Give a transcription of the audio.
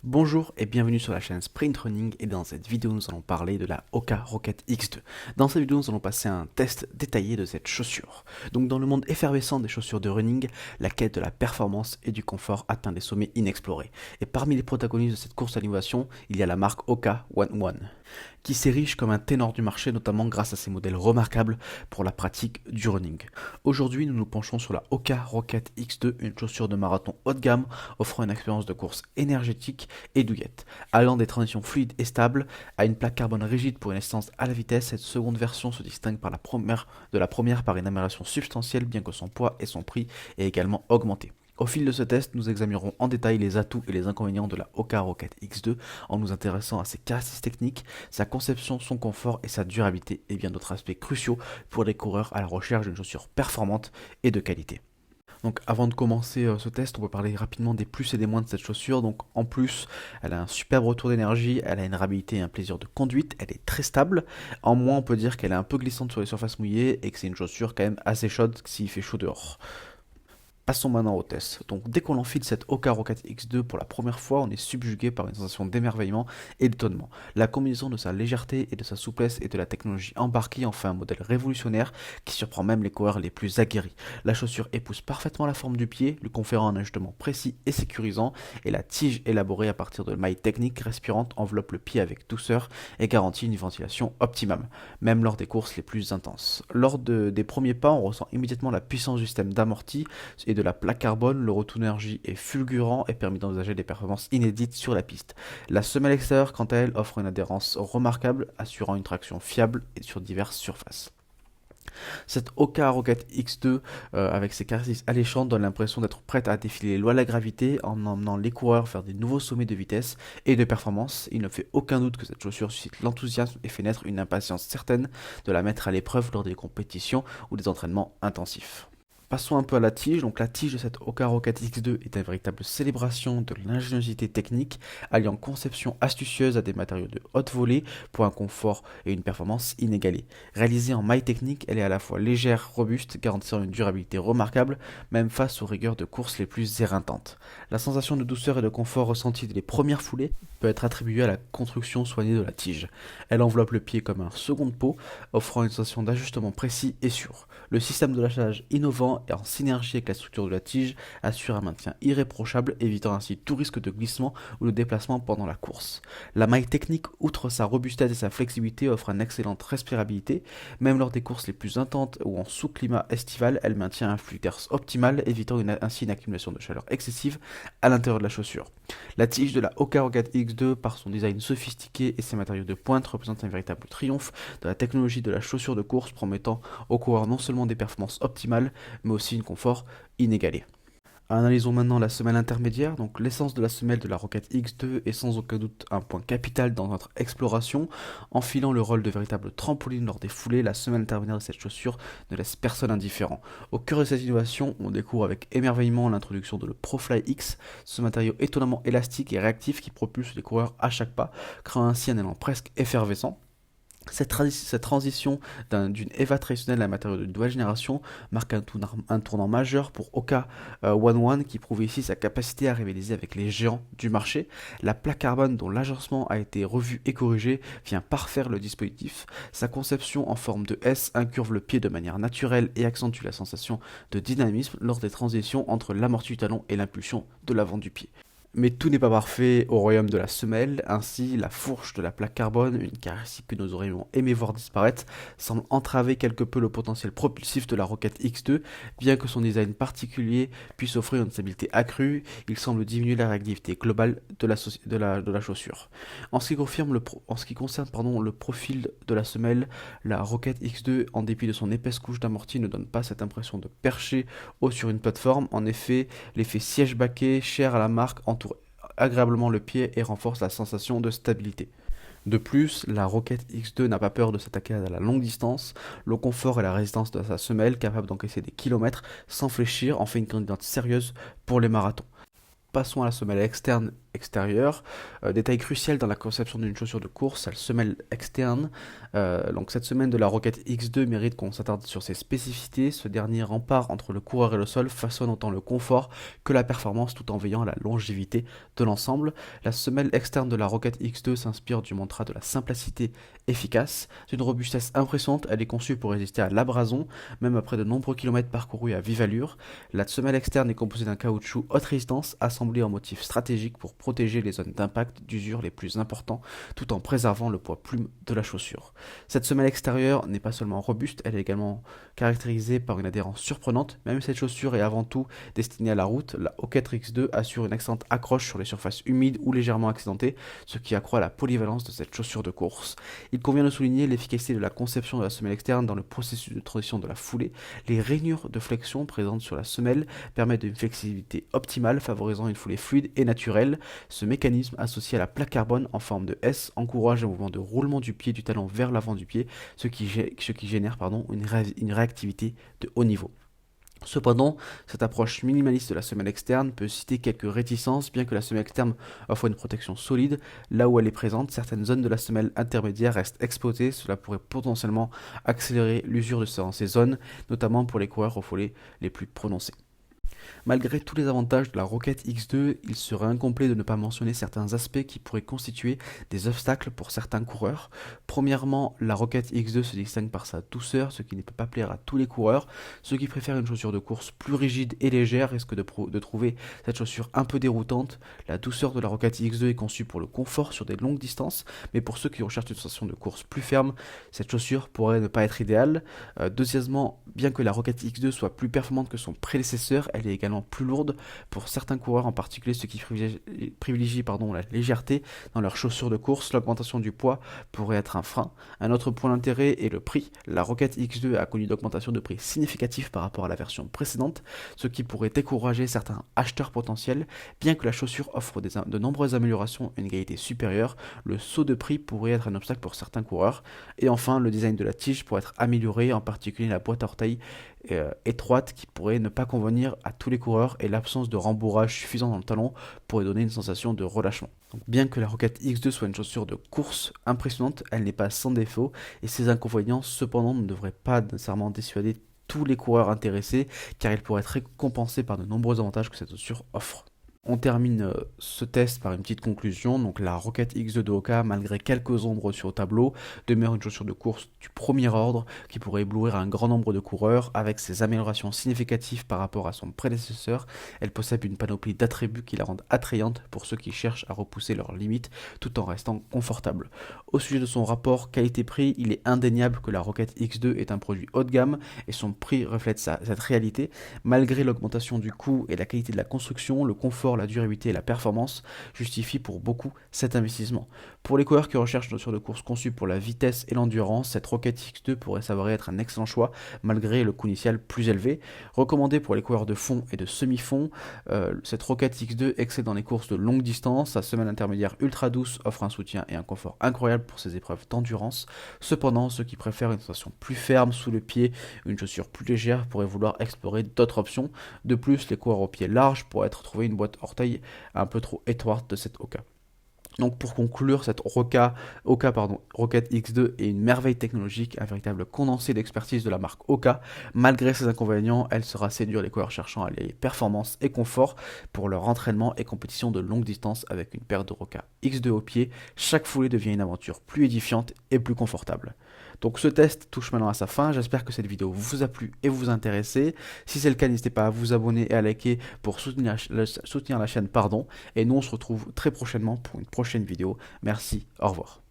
Bonjour et bienvenue sur la chaîne Sprint Running et dans cette vidéo nous allons parler de la Hoka Rocket X2. Dans cette vidéo nous allons passer un test détaillé de cette chaussure. Donc dans le monde effervescent des chaussures de running, la quête de la performance et du confort atteint des sommets inexplorés. Et parmi les protagonistes de cette course à l'innovation, il y a la marque Hoka One One, qui s'érige comme un ténor du marché notamment grâce à ses modèles remarquables pour la pratique du running. Aujourd'hui nous nous penchons sur la Hoka Rocket X2, une chaussure de marathon haut de gamme offrant une expérience de course énergétique et douillette. Allant des transitions fluides et stables à une plaque carbone rigide pour une assistance à la vitesse, cette seconde version se distingue de la première par une amélioration substantielle, bien que son poids et son prix aient également augmenté. Au fil de ce test, nous examinerons en détail les atouts et les inconvénients de la Hoka Rocket X2 en nous intéressant à ses caractéristiques techniques, sa conception, son confort et sa durabilité et bien d'autres aspects cruciaux pour les coureurs à la recherche d'une chaussure performante et de qualité. Donc avant de commencer ce test, on peut parler rapidement des plus et des moins de cette chaussure. Donc en plus, elle a un superbe retour d'énergie, elle a une rapidité et un plaisir de conduite, elle est très stable. En moins, on peut dire qu'elle est un peu glissante sur les surfaces mouillées et que c'est une chaussure quand même assez chaude s'il fait chaud dehors. Passons maintenant au test. Donc dès qu'on enfile cette Hoka Rocket X2 pour la première fois, on est subjugué par une sensation d'émerveillement et d'étonnement. La combinaison de sa légèreté et de sa souplesse et de la technologie embarquée en fait un modèle révolutionnaire qui surprend même les coureurs les plus aguerris. La chaussure épouse parfaitement la forme du pied, lui conférant un ajustement précis et sécurisant, et la tige élaborée à partir de mailles techniques respirantes enveloppe le pied avec douceur et garantit une ventilation optimale, même lors des courses les plus intenses. Lors des premiers pas, on ressent immédiatement la puissance du système d'amorti et de la plaque carbone, le retour d'énergie est fulgurant et permet d'envisager des performances inédites sur la piste. La semelle extérieure, quant à elle, offre une adhérence remarquable, assurant une traction fiable et sur diverses surfaces. Cette Hoka Rocket X2, avec ses caractéristiques alléchantes, donne l'impression d'être prête à défier les lois de la gravité en emmenant les coureurs vers des nouveaux sommets de vitesse et de performance. Il ne fait aucun doute que cette chaussure suscite l'enthousiasme et fait naître une impatience certaine de la mettre à l'épreuve lors des compétitions ou des entraînements intensifs. Passons un peu à la tige. Donc la tige de cette Hoka Rocket X2 est une véritable célébration de l'ingéniosité technique, alliant conception astucieuse à des matériaux de haute volée pour un confort et une performance inégalée. Réalisée en maille technique, elle est à la fois légère, robuste, garantissant une durabilité remarquable, même face aux rigueurs de course les plus éreintantes. La sensation de douceur et de confort ressentie dès les premières foulées peut être attribuée à la construction soignée de la tige. Elle enveloppe le pied comme un second pot, offrant une sensation d'ajustement précis et sûr. Le système de lâchage innovant et en synergie avec la structure de la tige assure un maintien irréprochable, évitant ainsi tout risque de glissement ou de déplacement pendant la course. La maille technique, outre sa robustesse et sa flexibilité, offre une excellente respirabilité. Même lors des courses les plus intenses ou en sous-climat estival, elle maintient un flux d'air optimal, évitant ainsi une accumulation de chaleur excessive à l'intérieur de la chaussure. La tige de la Hoka Rocket X2, par son design sophistiqué et ses matériaux de pointe, représente un véritable triomphe de la technologie de la chaussure de course, promettant aux coureurs non seulement des performances optimales, mais aussi un confort inégalé. Analysons maintenant la semelle intermédiaire. Donc l'essence de la semelle de la Rocket X2 est sans aucun doute un point capital dans notre exploration. Enfilant le rôle de véritable trampoline lors des foulées, la semelle intermédiaire de cette chaussure ne laisse personne indifférent. Au cœur de cette innovation, on découvre avec émerveillement l'introduction de le ProFly X, ce matériau étonnamment élastique et réactif qui propulse les coureurs à chaque pas, créant ainsi un élan presque effervescent. Cette transition d'une EVA traditionnelle à un matériau de nouvelle génération marque un tournant majeur pour Hoka One One qui prouve ici sa capacité à rivaliser avec les géants du marché. La plaque carbone dont l'agencement a été revu et corrigé vient parfaire le dispositif. Sa conception en forme de S incurve le pied de manière naturelle et accentue la sensation de dynamisme lors des transitions entre l'amorti du talon et l'impulsion de l'avant du pied. Mais tout n'est pas parfait au royaume de la semelle, ainsi la fourche de la plaque carbone, une caractéristique que nous aurions aimé voir disparaître, semble entraver quelque peu le potentiel propulsif de la Rocket X2, bien que son design particulier puisse offrir une stabilité accrue, il semble diminuer la réactivité globale de la chaussure. En ce qui concerne le profil de la semelle, la Rocket X2, en dépit de son épaisse couche d'amorti, ne donne pas cette impression de percher haut sur une plateforme. En effet, l'effet siège baquet, cher à la marque, entoure agréablement le pied et renforce la sensation de stabilité. De plus, la Rocket X2 n'a pas peur de s'attaquer à la longue distance. Le confort et la résistance de sa semelle, capable d'encaisser des kilomètres sans fléchir, en fait une candidate sérieuse pour les marathons. Passons à la semelle externe extérieure. Détail crucial dans la conception d'une chaussure de course, la semelle externe. Donc cette semelle de la Rocket X2 mérite qu'on s'attarde sur ses spécificités. Ce dernier rempart entre le coureur et le sol façonne autant le confort que la performance tout en veillant à la longévité de l'ensemble. La semelle externe de la Rocket X2 s'inspire du mantra de la simplicité efficace. D'une robustesse impressionnante, elle est conçue pour résister à l'abrasion, même après de nombreux kilomètres parcourus à vive allure. La semelle externe est composée d'un caoutchouc haute résistance assemblé en motif stratégique pour protéger les zones d'impact d'usure les plus importants tout en préservant le poids plume de la chaussure. Cette semelle extérieure n'est pas seulement robuste, elle est également caractérisée par une adhérence surprenante. Même si cette chaussure est avant tout destinée à la route, la Rocket X2 assure une excellente accroche sur les surfaces humides ou légèrement accidentées, ce qui accroît la polyvalence de cette chaussure de course. Il convient de souligner l'efficacité de la conception de la semelle externe dans le processus de transition de la foulée. Les rainures de flexion présentes sur la semelle permettent une flexibilité optimale, favorisant une foulée fluide et naturelle. Ce mécanisme, associé à la plaque carbone en forme de S, encourage un mouvement de roulement du pied du talon vers l'avant du pied, ce qui génère une réactivité de haut niveau. Cependant, cette approche minimaliste de la semelle externe peut susciter quelques réticences, bien que la semelle externe offre une protection solide. Là où elle est présente, certaines zones de la semelle intermédiaire restent exposées. Cela pourrait potentiellement accélérer l'usure de ces zones, notamment pour les coureurs aux foulées les plus prononcées. Malgré tous les avantages de la Rocket X2, il serait incomplet de ne pas mentionner certains aspects qui pourraient constituer des obstacles pour certains coureurs. Premièrement, la Rocket X2 se distingue par sa douceur, ce qui ne peut pas plaire à tous les coureurs. Ceux qui préfèrent une chaussure de course plus rigide et légère risquent de trouver cette chaussure un peu déroutante. La douceur de la Rocket X2 est conçue pour le confort sur des longues distances, mais pour ceux qui recherchent une sensation de course plus ferme, cette chaussure pourrait ne pas être idéale. Deuxièmement, bien que la Rocket X2 soit plus performante que son prédécesseur, elle est également plus lourde pour certains coureurs, en particulier ceux qui privilégient la légèreté dans leurs chaussures de course. L'augmentation du poids pourrait être un frein. Un autre point d'intérêt est le prix. La Rocket X2 a connu une augmentation de prix significative par rapport à la version précédente, ce qui pourrait décourager certains acheteurs potentiels. Bien que la chaussure offre de nombreuses améliorations et une qualité supérieure, le saut de prix pourrait être un obstacle pour certains coureurs. Et enfin, le design de la tige pourrait être amélioré, en particulier la boîte à orteils étroite qui pourrait ne pas convenir à tous les coureurs, et l'absence de rembourrage suffisant dans le talon pourrait donner une sensation de relâchement. Donc, bien que la Rocket X2 soit une chaussure de course impressionnante, elle n'est pas sans défaut, et ces inconvénients cependant ne devraient pas nécessairement dissuader tous les coureurs intéressés, car il pourrait être récompensé par de nombreux avantages que cette chaussure offre. On termine ce test par une petite conclusion. Donc la Rocket X2 de Hoka, malgré quelques ombres sur le tableau, demeure une chaussure de course du premier ordre qui pourrait éblouir un grand nombre de coureurs. Avec ses améliorations significatives par rapport à son prédécesseur, elle possède une panoplie d'attributs qui la rendent attrayante pour ceux qui cherchent à repousser leurs limites tout en restant confortable. Au sujet de son rapport qualité-prix, il est indéniable que la Rocket X2 est un produit haut de gamme et son prix reflète cette réalité. Malgré l'augmentation du coût et la qualité de la construction, le confort, la durabilité et la performance justifient pour beaucoup cet investissement. Pour les coureurs qui recherchent une chaussure de course conçue pour la vitesse et l'endurance, cette Rocket X2 pourrait s'avérer être un excellent choix malgré le coût initial plus élevé. Recommandée pour les coureurs de fond et de semi-fond, cette Rocket X2 excelle dans les courses de longue distance. Sa semelle intermédiaire ultra douce offre un soutien et un confort incroyable pour ces épreuves d'endurance. Cependant, ceux qui préfèrent une sensation plus ferme sous le pied, une chaussure plus légère, pourraient vouloir explorer d'autres options. De plus, les coureurs aux pieds larges pourraient trouver une boîte orteil un peu trop étroite de cette Hoka. Donc pour conclure, cette Rocket X2 est une merveille technologique, un véritable condensé d'expertise de la marque Hoka. Malgré ses inconvénients, elle sera séduire les coureurs cherchant à allier performance et confort pour leur entraînement et compétition de longue distance. Avec une paire de Rocket X2 au pied, chaque foulée devient une aventure plus édifiante et plus confortable. Donc ce test touche maintenant à sa fin. J'espère que cette vidéo vous a plu et vous intéressé. Si c'est le cas, n'hésitez pas à vous abonner et à liker pour soutenir la chaîne. Et nous on se retrouve très prochainement pour une prochaine vidéo. Merci, au revoir.